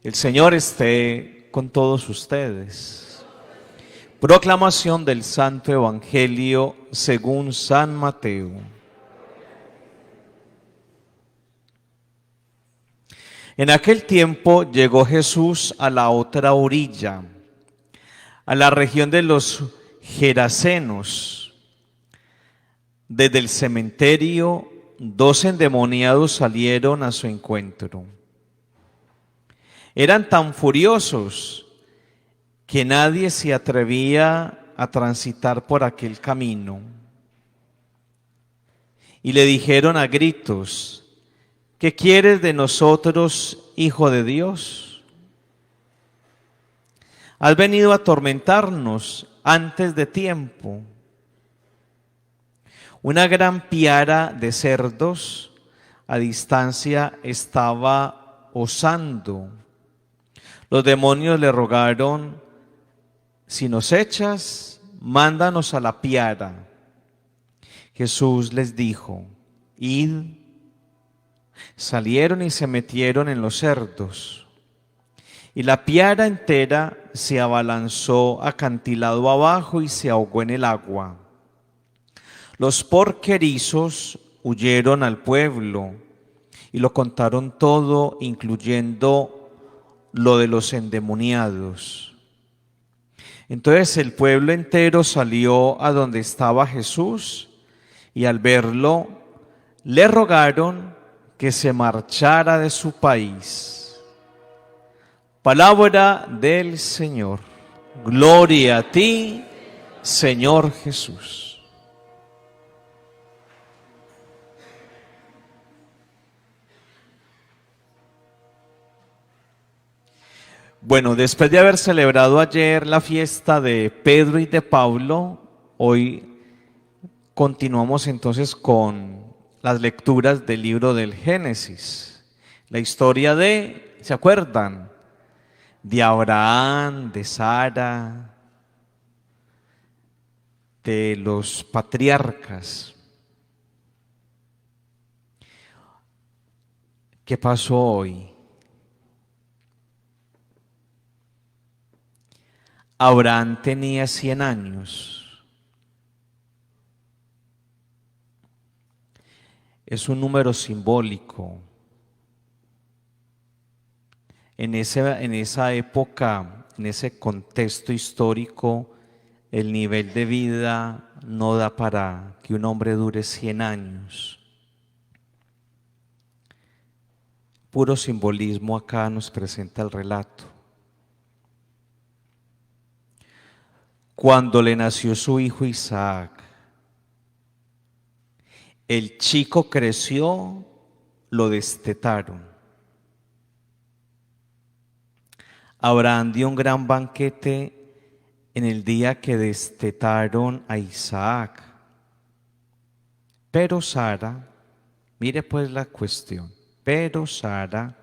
El Señor esté con todos ustedes. Proclamación del Santo Evangelio según San Mateo. En aquel tiempo llegó Jesús a la otra orilla, a la región de los Gerasenos. Desde el cementerio, 2 endemoniados salieron a su encuentro. Eran tan furiosos que nadie se atrevía a transitar por aquel camino. Y le dijeron a gritos: ¿qué quieres de nosotros, Hijo de Dios? Has venido a atormentarnos antes de tiempo. Una gran piara de cerdos a distancia estaba osando. Los demonios le rogaron: si nos echas, mándanos a la piara. Jesús les dijo: id. Salieron y se metieron en los cerdos, y la piara entera se abalanzó acantilado abajo y se ahogó en el agua. Los porquerizos huyeron al pueblo y lo contaron todo, incluyendo lo de los endemoniados. Entonces el pueblo entero salió a donde estaba Jesús y al verlo le rogaron que se marchara de su país. Palabra del Señor. Gloria a ti, Señor Jesús. Bueno, después de haber celebrado ayer la fiesta de Pedro y de Pablo, hoy continuamos entonces con las lecturas del libro del Génesis. La historia de, ¿se acuerdan? De Abraham, de Sara, de los patriarcas. ¿Qué pasó hoy? Abraham tenía 100 años. Es un número simbólico. En esa época, en ese contexto histórico, el nivel de vida no da para que un hombre dure 100 años. Puro simbolismo acá nos presenta el relato. Cuando le nació su hijo Isaac, el chico creció, lo destetaron. Abraham dio un gran banquete en el día que destetaron a Isaac. Pero Sara, mire pues la cuestión, pero Sara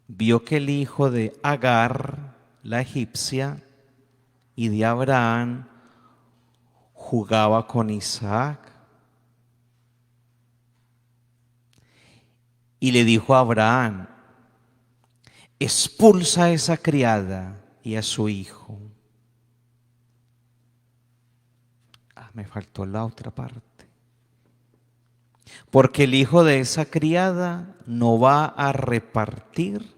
vio que el hijo de Agar, la egipcia, y de Abraham jugaba con Isaac. Y le dijo a Abraham: expulsa a esa criada y a su hijo. Me faltó la otra parte. Porque el hijo de esa criada no va a repartir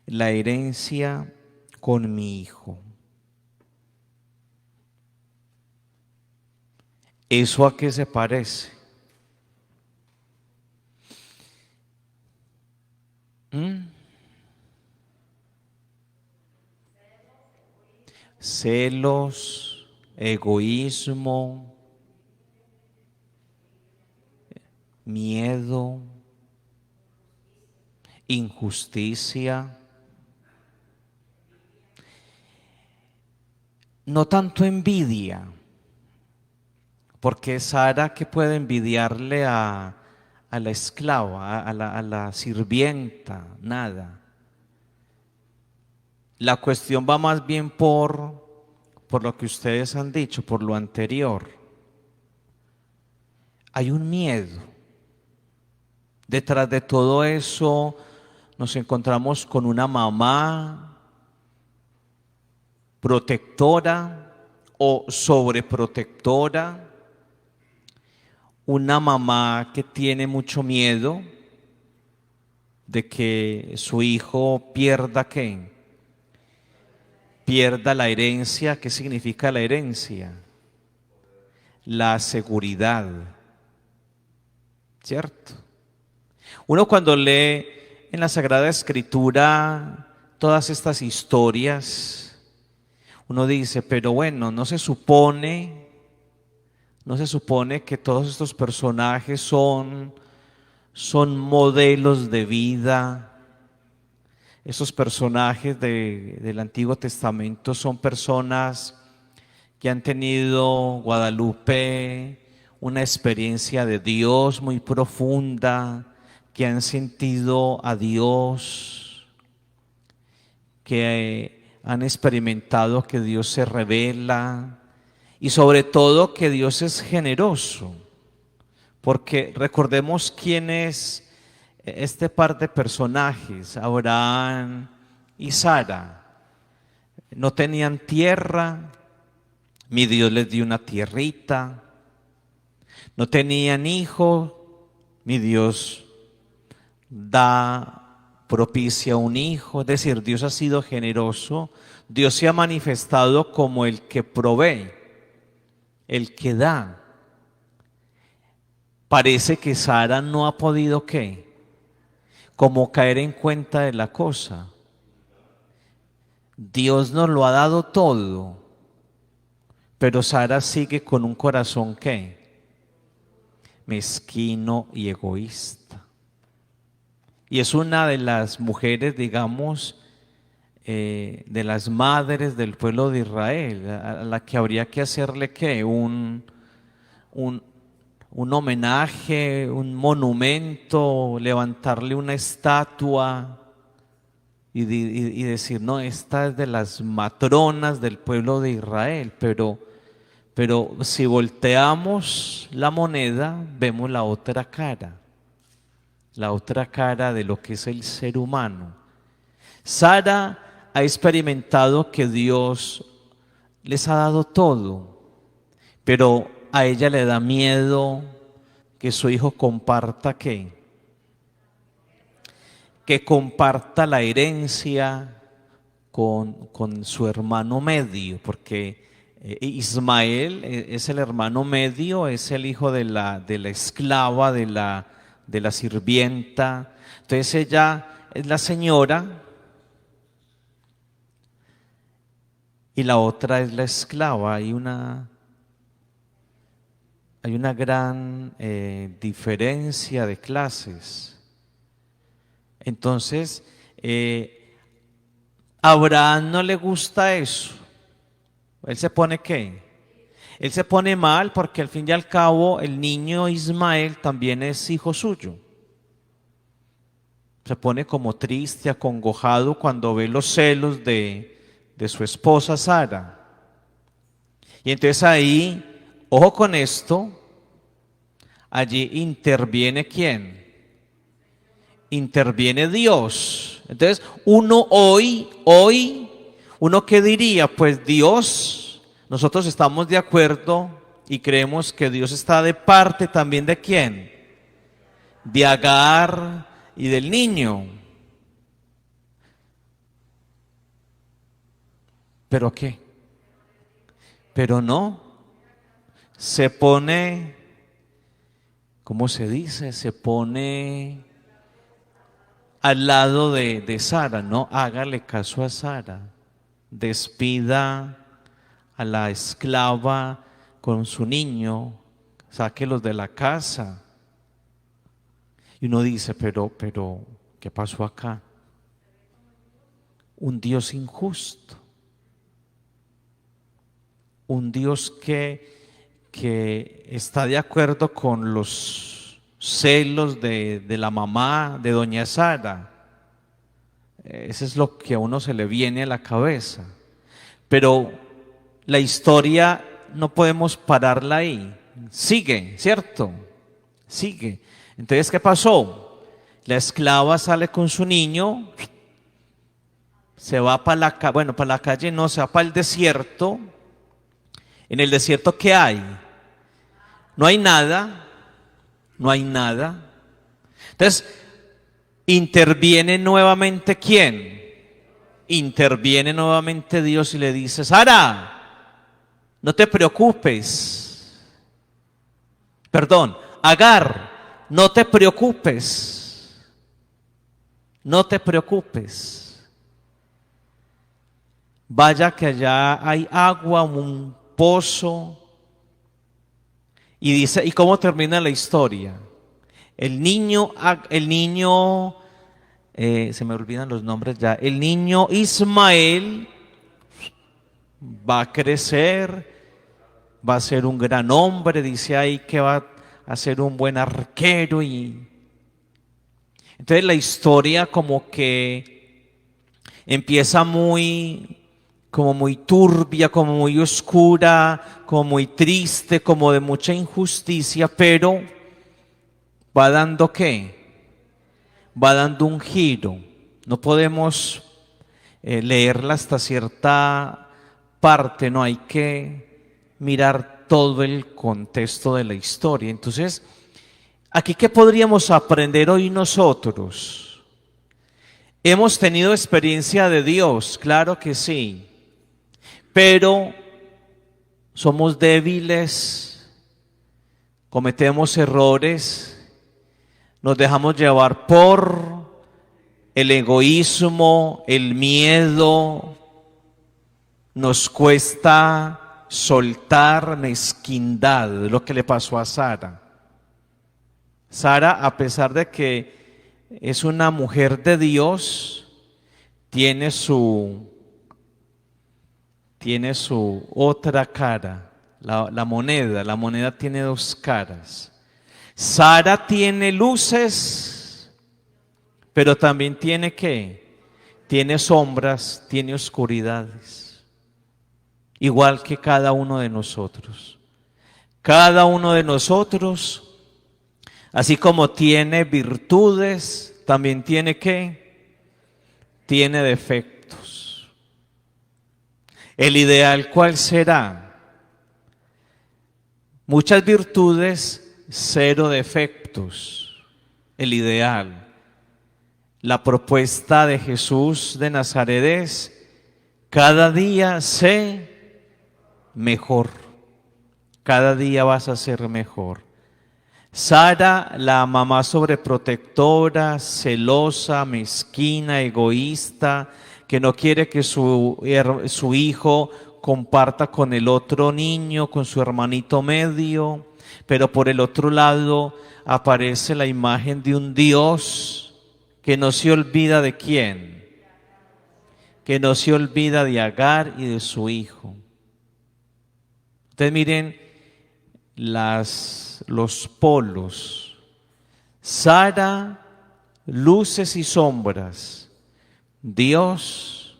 la herencia con mi hijo. ¿Eso a qué se parece? Celos, egoísmo, miedo, injusticia. No tanto envidia, porque Sara, ¿qué puede envidiarle a la esclava, a la sirvienta? Nada. La cuestión va más bien por lo que ustedes han dicho, por lo anterior. Hay un miedo. Detrás de todo eso nos encontramos con una mamá protectora o sobreprotectora, una mamá que tiene mucho miedo de que su hijo pierda ¿qué? Pierda la herencia. ¿Qué significa la herencia? La seguridad, ¿cierto? Uno cuando lee en la Sagrada Escritura todas estas historias, uno dice, pero bueno, no se supone que todos estos personajes son modelos de vida. Esos personajes del Antiguo Testamento son personas que han tenido, Guadalupe, una experiencia de Dios muy profunda, que han sentido a Dios, que han experimentado que Dios se revela y sobre todo que Dios es generoso. Porque recordemos quién es este par de personajes, Abraham y Sara. No tenían tierra, mi Dios les dio una tierrita. No tenían hijo, mi Dios propicia un hijo. Es decir, Dios ha sido generoso. Dios se ha manifestado como el que provee, el que da. Parece que Sara no ha podido ¿qué? Como caer en cuenta de la cosa. Dios nos lo ha dado todo, pero Sara sigue con un corazón ¿qué? Mezquino y egoísta. Y es una de las mujeres, digamos, de las madres del pueblo de Israel, a la que habría que hacerle ¿qué? Un homenaje, un monumento, levantarle una estatua y decir, no, esta es de las matronas del pueblo de Israel, pero si volteamos la moneda, vemos la otra cara de lo que es el ser humano. Sara ha experimentado que Dios les ha dado todo, pero a ella le da miedo que su hijo comparta ¿qué? Que comparta la herencia con su hermano medio, porque Ismael es el hermano medio, es el hijo de la esclava, de la sirvienta. Entonces ella es la señora y la otra es la esclava. Hay una gran diferencia de clases. Entonces, a Abraham no le gusta eso. Él se pone ¿qué? Él se pone mal porque al fin y al cabo el niño Ismael también es hijo suyo. Se pone como triste, acongojado cuando ve los celos de su esposa Sara. Y entonces ahí, ojo con esto, allí interviene ¿quién? Interviene Dios. Entonces, uno ¿qué diría? Pues Dios, nosotros estamos de acuerdo y creemos que Dios está de parte también ¿de quién? De Agar y del niño. ¿Pero qué? Pero no. Se pone, ¿cómo se dice? Se pone al lado de Sara, no, hágale caso a Sara, despida a la esclava con su niño, sáquelos de la casa. Y uno dice, pero, ¿qué pasó acá? Un Dios injusto, un Dios que está de acuerdo con los celos de la mamá de doña Sara. Eso es lo que a uno se le viene a la cabeza. Pero la historia no podemos pararla ahí. Sigue, ¿cierto? Sigue. Entonces, ¿qué pasó? La esclava sale con su niño, se va para la calle, bueno, para la calle no, se va para el desierto. En el desierto, ¿qué hay? No hay nada, no hay nada. Entonces, interviene nuevamente ¿quién? Interviene nuevamente Dios y le dice: Sara, no te preocupes. Perdón, Agar, no te preocupes. No te preocupes. Vaya que allá hay agua, un pozo. Y dice, ¿y cómo termina la historia? El niño, se me olvidan los nombres ya. El niño Ismael va a crecer, va a ser un gran hombre, dice ahí que va a ser un buen arquero. Y entonces la historia como que empieza como muy turbia, como muy oscura, como muy triste, como de mucha injusticia, pero va dando ¿qué? Va dando un giro. No podemos leerla hasta cierta parte, no hay que mirar todo el contexto de la historia. Entonces, ¿aquí qué podríamos aprender hoy nosotros? ¿Hemos tenido experiencia de Dios? Claro que sí, pero somos débiles, cometemos errores, nos dejamos llevar por el egoísmo, el miedo, nos cuesta soltar mezquindad, lo que le pasó a Sara. Sara, a pesar de que es una mujer de Dios, tiene su otra cara, la moneda tiene dos caras. Sara tiene luces, pero también tiene ¿qué? Tiene sombras, tiene oscuridades, igual que cada uno de nosotros. Cada uno de nosotros, así como tiene virtudes, también tiene ¿qué? Tiene defectos. El ideal, ¿cuál será? Muchas virtudes, cero defectos. El ideal. La propuesta de Jesús de Nazaret es: cada día sé mejor. Cada día vas a ser mejor. Sara, la mamá sobreprotectora, celosa, mezquina, egoísta, que no quiere que su hijo comparta con el otro niño, con su hermanito medio, pero por el otro lado aparece la imagen de un Dios que no se olvida de quién, que no se olvida de Agar y de su hijo. Ustedes miren los polos. Sara, luces y sombras. Dios,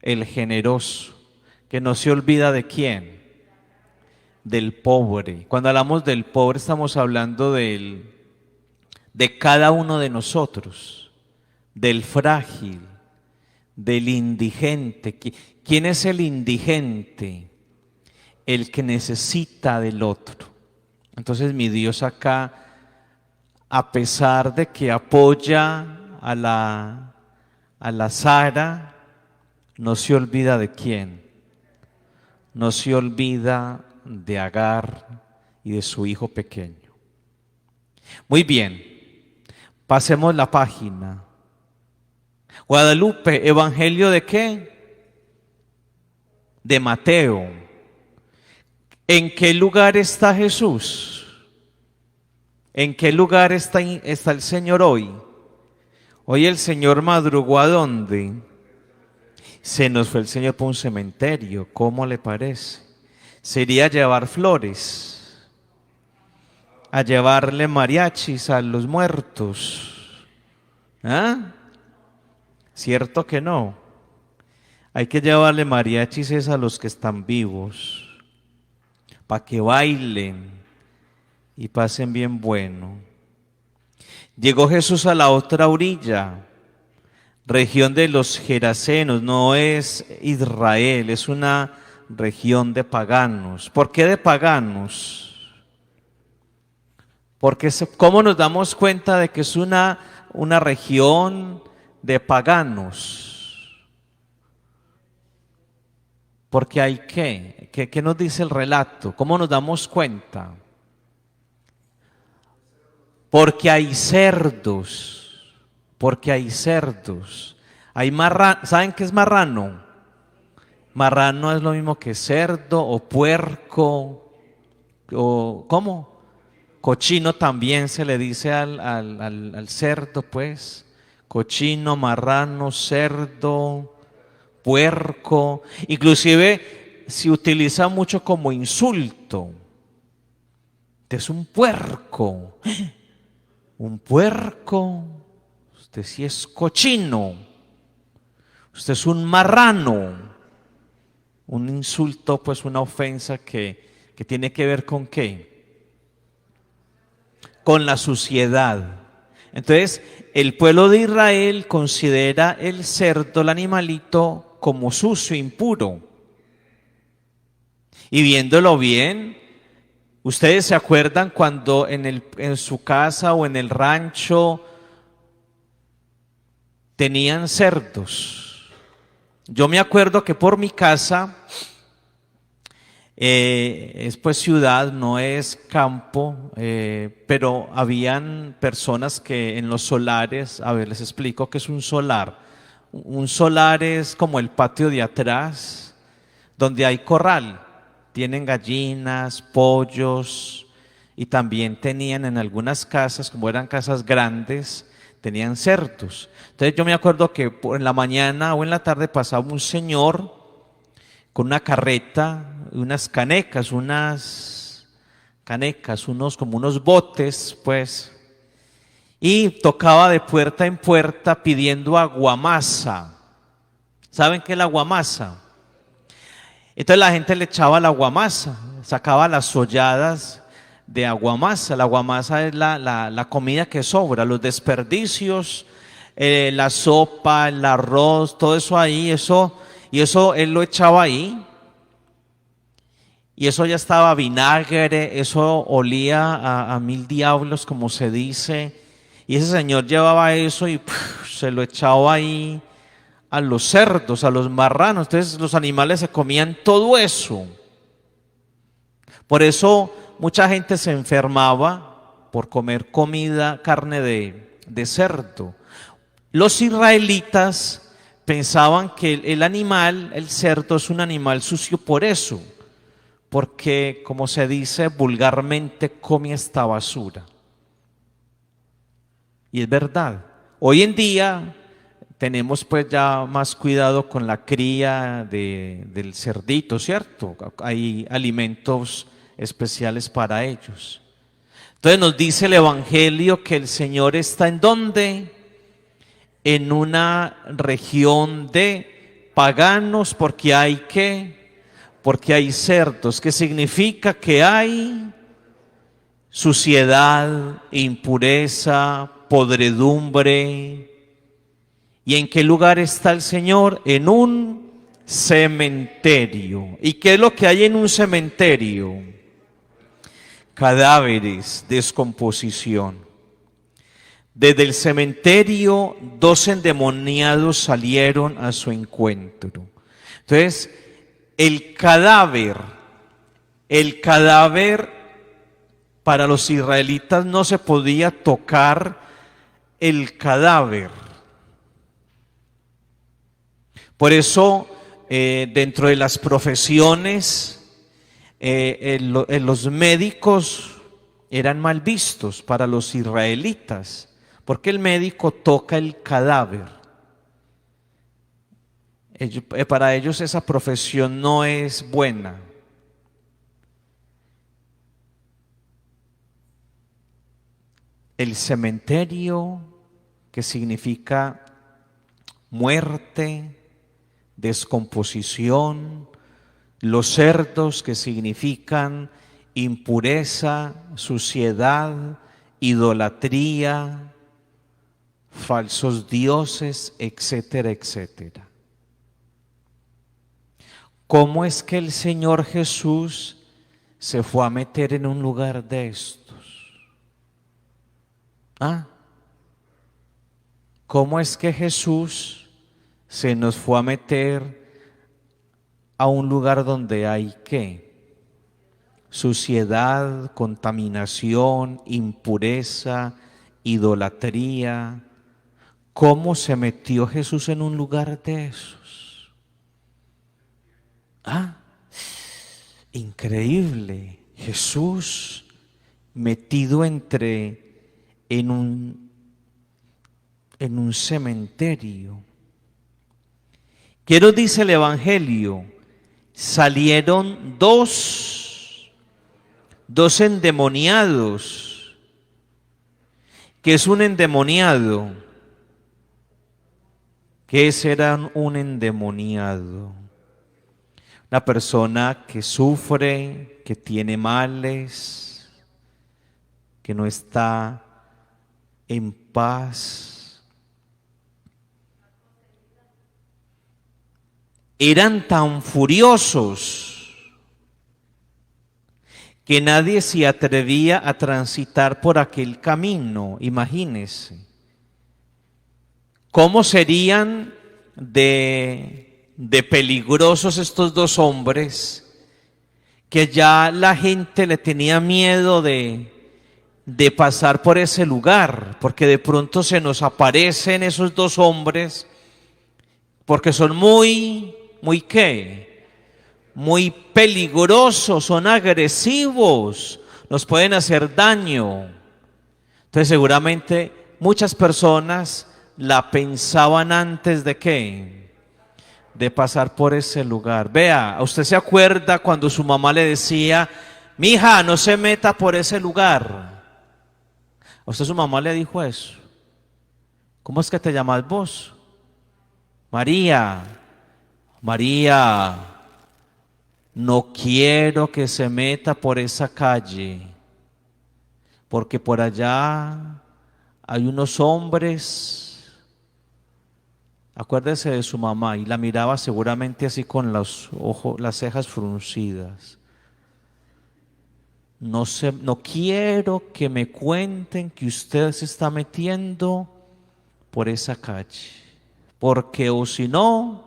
el generoso, que no se olvida de quién, del pobre. Cuando hablamos del pobre estamos hablando de cada uno de nosotros, del frágil, del indigente. ¿Quién es el indigente? El que necesita del otro. Entonces mi Dios acá, a pesar de que apoya a la Sara, no se olvida de quién, no se olvida de Agar y de su hijo pequeño. Muy bien, pasemos la página. Guadalupe, ¿evangelio de qué? De Mateo. ¿En qué lugar está Jesús? ¿En qué lugar está el Señor hoy? Hoy el Señor madrugó ¿a dónde? Se nos fue el Señor por un cementerio. ¿Cómo le parece? Sería a llevar flores, a llevarle mariachis a los muertos. ¿Ah? ¿Cierto que no? Hay que llevarle mariachis a los que están vivos, para que bailen y pasen bien bueno. Llegó Jesús a la otra orilla, región de los Gerasenos. No es Israel, es una región de paganos. ¿Por qué de paganos? Porque ¿cómo nos damos cuenta de que es una región de paganos? Porque hay ¿qué nos dice el relato? ¿Cómo nos damos cuenta? Porque hay cerdos, porque hay cerdos. Hay ¿saben qué es marrano? Marrano es lo mismo que cerdo o puerco, o ¿cómo? Cochino también se le dice al cerdo, pues. Cochino, marrano, cerdo, puerco. Inclusive se utiliza mucho como insulto. Usted es un puerco. Un puerco. Usted sí es cochino. Usted es un marrano. Un insulto, pues una ofensa que tiene que ver con ¿qué? Con la suciedad. Entonces, el pueblo de Israel considera el cerdo, el animalito, como sucio, impuro. Y viéndolo bien, ustedes se acuerdan cuando en su casa o en el rancho tenían cerdos. Yo me acuerdo que por mi casa, es pues ciudad, no es campo, pero habían personas que en los solares, a ver, les explico qué es un solar. Un solar es como el patio de atrás, donde hay corral. Tienen gallinas, pollos, y también tenían en algunas casas, como eran casas grandes, tenían cerdos. Entonces yo me acuerdo que en la mañana o en la tarde pasaba un señor con una carreta, unas canecas, como unos botes, pues, y tocaba de puerta en puerta pidiendo aguamasa. ¿Saben qué es la aguamasa? Entonces la gente le echaba la aguamasa, sacaba las solladas de aguamasa. La aguamasa es la comida que sobra, los desperdicios, la sopa, el arroz, todo eso ahí, y eso él lo echaba ahí. Y eso ya estaba vinagre, eso olía a mil diablos, como se dice. Y ese señor llevaba eso y se lo echaba ahí a los cerdos, a los marranos. Entonces los animales se comían todo eso. Por eso mucha gente se enfermaba por comer carne de cerdo. Los israelitas pensaban que el animal, el cerdo, es un animal sucio por eso, porque como se dice vulgarmente, come esta basura. Y es verdad. Hoy en día tenemos pues ya más cuidado con la cría del cerdito, ¿cierto? Hay alimentos especiales para ellos. Entonces nos dice el Evangelio que el Señor está ¿en dónde? En una región de paganos, porque hay ¿qué? Porque hay cerdos, que significa que hay suciedad, impureza, podredumbre. ¿Y en qué lugar está el Señor? En un cementerio. ¿Y qué es lo que hay en un cementerio? Cadáveres, descomposición. Desde el cementerio, 2 endemoniados salieron a su encuentro. Entonces, el cadáver para los israelitas no se podía tocar el cadáver. Por eso, dentro de las profesiones, los médicos eran mal vistos para los israelitas, porque el médico toca el cadáver. Para ellos esa profesión no es buena. El cementerio, que significa muerte, descomposición, los cerdos, que significan impureza, suciedad, idolatría, falsos dioses, etcétera, etcétera. ¿Cómo es que el Señor Jesús se fue a meter en un lugar de estos? ¿Cómo es que Jesús se nos fue a meter a un lugar donde hay qué? Suciedad, contaminación, impureza, idolatría. ¿Cómo se metió Jesús en un lugar de esos? Increíble. Jesús metido en un cementerio. ¿Qué nos dice el Evangelio? Salieron dos endemoniados. ¿Qué es un endemoniado? ¿Qué será un endemoniado? Una persona que sufre, que tiene males, que no está en paz. Eran tan furiosos que nadie se atrevía a transitar por aquel camino. Imagínense. ¿Cómo serían de peligrosos estos dos hombres, que ya la gente le tenía miedo de pasar por ese lugar, porque de pronto se nos aparecen esos dos hombres, porque son muy ¿qué? Muy peligrosos, son agresivos, nos pueden hacer daño. Entonces seguramente muchas personas la pensaban antes de ¿qué? De pasar por ese lugar. Vea, ¿usted se acuerda cuando su mamá le decía, mija, no se meta por ese lugar? ¿A usted su mamá le dijo eso? ¿Cómo es que te llamas vos? María. María, no quiero que se meta por esa calle, porque por allá hay unos hombres. Acuérdese de su mamá, y la miraba seguramente así con los ojos, las cejas fruncidas. No quiero que me cuenten que usted se está metiendo por esa calle, porque o si no,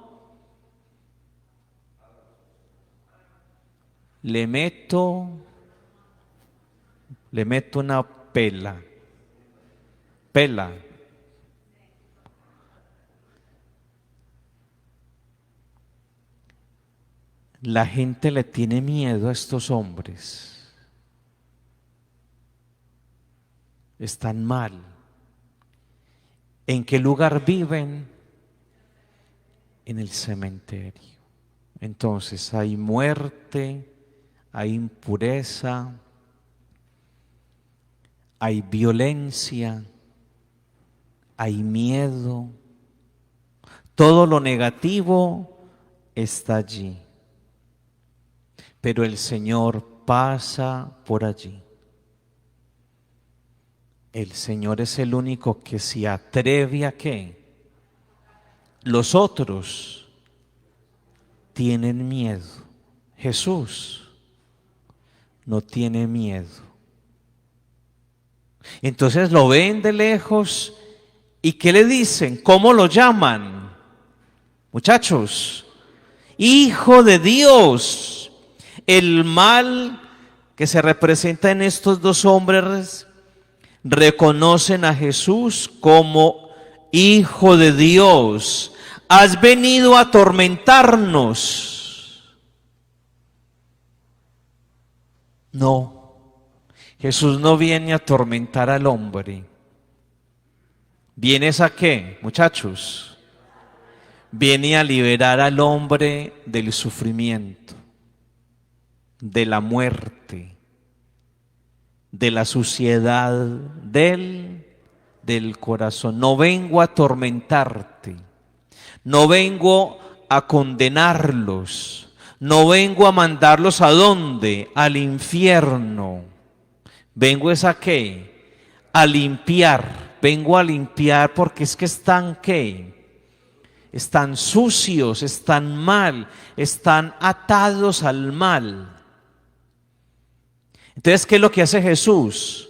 le meto una pela. La gente le tiene miedo a estos hombres. Están mal. ¿En qué lugar viven? En el cementerio. Entonces hay muerte, hay impureza, hay violencia, hay miedo. Todo lo negativo está allí. Pero el Señor pasa por allí. El Señor es el único que se atreve a ¿qué? Los otros tienen miedo. Jesús no tiene miedo. Entonces lo ven de lejos y ¿qué le dicen? ¿Cómo lo llaman? Muchachos, Hijo de Dios. El mal que se representa en estos dos hombres reconocen a Jesús como Hijo de Dios. Has venido a atormentarnos. No, Jesús no viene a atormentar al hombre. ¿Vienes a qué, muchachos? Viene a liberar al hombre del sufrimiento, de la muerte, de la suciedad del corazón. No vengo a atormentarte, no vengo a condenarlos, no vengo a mandarlos ¿a dónde? Al infierno. Vengo es a qué? A limpiar, vengo a limpiar porque es que están, ¿qué? Están sucios, están mal, están atados al mal. Entonces, ¿qué es lo que hace Jesús?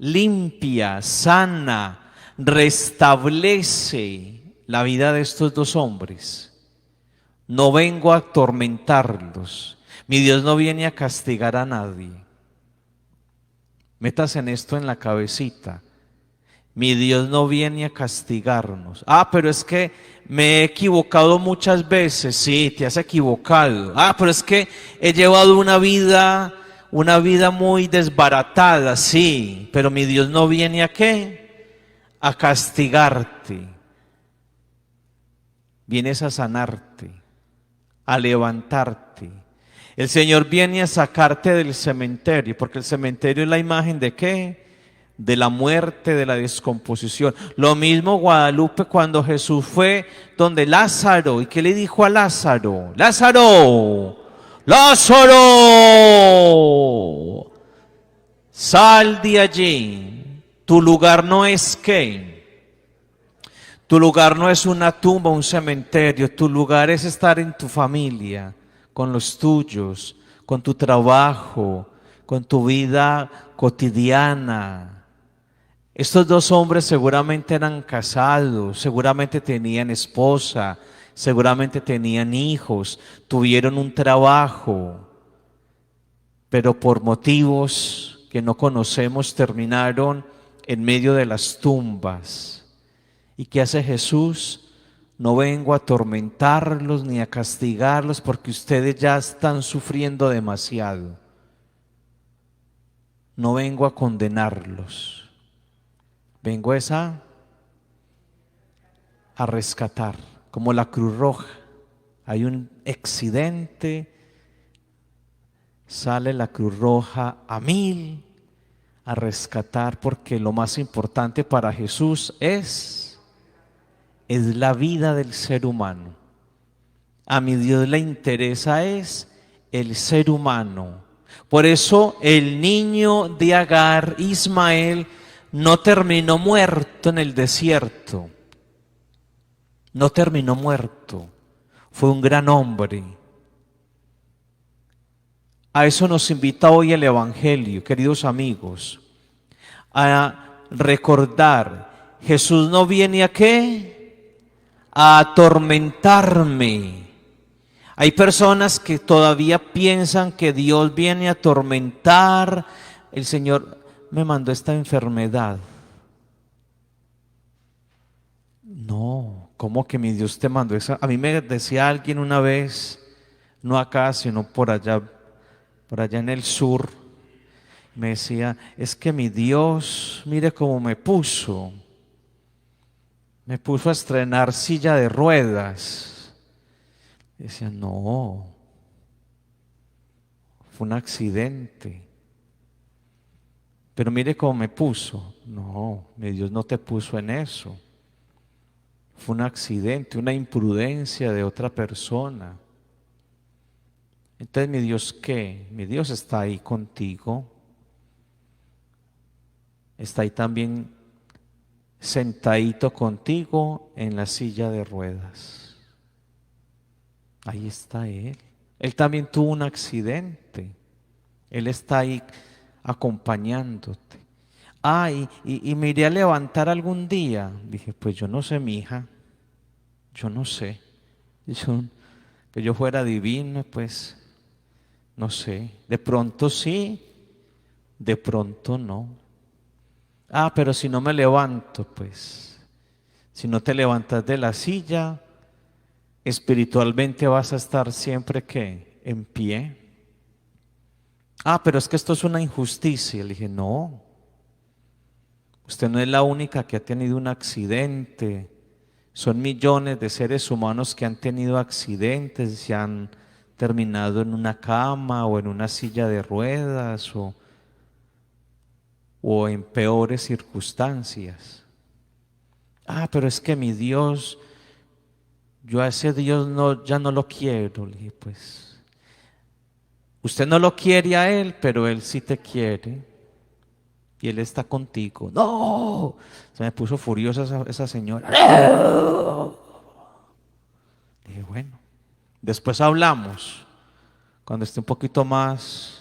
Limpia, sana, restablece la vida de estos dos hombres. No vengo a atormentarlos. Mi Dios no viene a castigar a nadie. Métase en esto en la cabecita. Mi Dios no viene a castigarnos. Pero es que me he equivocado muchas veces. Sí, te has equivocado. Pero es que he llevado una vida muy desbaratada. Sí, pero mi Dios no viene a ¿qué? A castigarte. Vienes a sanarte, a levantarte. El Señor viene a sacarte del cementerio, porque el cementerio es la imagen de ¿qué? De la muerte, de la descomposición. Lo mismo Guadalupe cuando Jesús fue donde Lázaro. ¿Y qué le dijo a Lázaro? Lázaro, Lázaro, sal de allí. Tu lugar no es ¿qué? Tu lugar no es una tumba, un cementerio. Tu lugar es estar en tu familia, con los tuyos, con tu trabajo, con tu vida cotidiana. Estos dos hombres seguramente eran casados, seguramente tenían esposa, seguramente tenían hijos, tuvieron un trabajo, pero por motivos que no conocemos terminaron en medio de las tumbas. ¿Y qué hace Jesús? No vengo a atormentarlos ni a castigarlos porque ustedes ya están sufriendo demasiado. No vengo a condenarlos. Vengo a rescatar, como la Cruz Roja. Hay un accidente, sale la Cruz Roja a 1000 a rescatar, porque lo más importante para Jesús es la vida del ser humano. A mi Dios le interesa es el ser humano. Por eso el niño de Agar, Ismael, no terminó muerto en el desierto. No terminó muerto. Fue un gran hombre. A eso nos invita hoy el Evangelio, queridos amigos. A recordar, Jesús no viene a ¿qué? A atormentarme. Hay personas que todavía piensan que Dios viene a atormentar. El Señor me mandó esta enfermedad. No, ¿cómo que mi Dios te mandó esa? A mí me decía alguien una vez, no acá, sino por allá en el sur, me decía, es que mi Dios, mire cómo me puso a estrenar silla de ruedas. Decía, no, fue un accidente. Pero mire cómo me puso. No, mi Dios no te puso en eso. Fue un accidente, una imprudencia de otra persona. Entonces, ¿mi Dios qué? Mi Dios está ahí contigo. Está ahí también sentadito contigo en la silla de ruedas. Ahí está Él. Él también tuvo un accidente. Él está ahí acompañándote. Y me iré a levantar algún día. Dije, pues yo no sé, mi hija. Yo no sé. Que yo fuera divino, pues no sé. De pronto sí, de pronto no. Pero si no me levanto, pues, si no te levantas de la silla, espiritualmente vas a estar siempre ¿qué? En pie. Pero es que esto es una injusticia. Le dije, no, usted no es la única que ha tenido un accidente. Son millones de seres humanos que han tenido accidentes y han terminado en una cama o en una silla de ruedas o en peores circunstancias. Pero es que mi Dios, yo a ese Dios ya no lo quiero. Le dije, pues, usted no lo quiere a Él, pero Él sí te quiere. y Él está contigo. No, se me puso furiosa esa señora. Dije, bueno, después hablamos, cuando esté un poquito más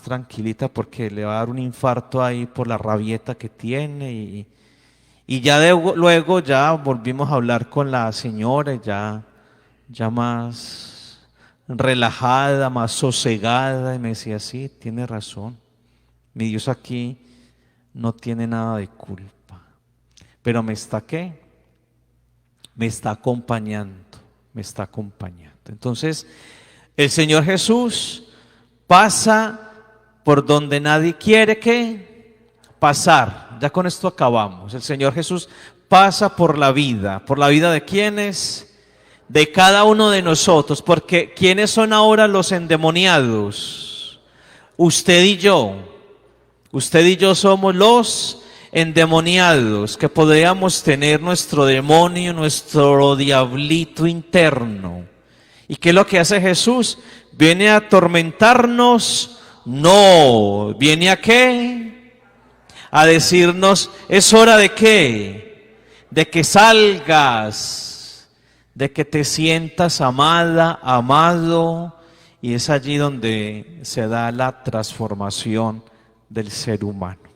tranquilita, porque le va a dar un infarto ahí por la rabieta que tiene. Y ya luego ya volvimos a hablar con la señora, ya más relajada, más sosegada, y me decía, sí, tiene razón, mi Dios aquí no tiene nada de culpa, pero ¿qué? Me está acompañando, me está acompañando. Entonces, el Señor Jesús pasa por donde nadie quiere que pasar. Ya con esto acabamos. El Señor Jesús pasa por la vida. ¿Por la vida de quiénes? De cada uno de nosotros. Porque ¿quiénes son ahora los endemoniados? Usted y yo. Usted y yo somos los endemoniados, que podríamos tener nuestro demonio, nuestro diablito interno. ¿Y qué es lo que hace Jesús? ¿Viene a atormentarnos? No. ¿Viene a qué? A decirnos, ¿es hora de qué? De que salgas, de que te sientas amada, amado, y es allí donde se da la transformación del ser humano.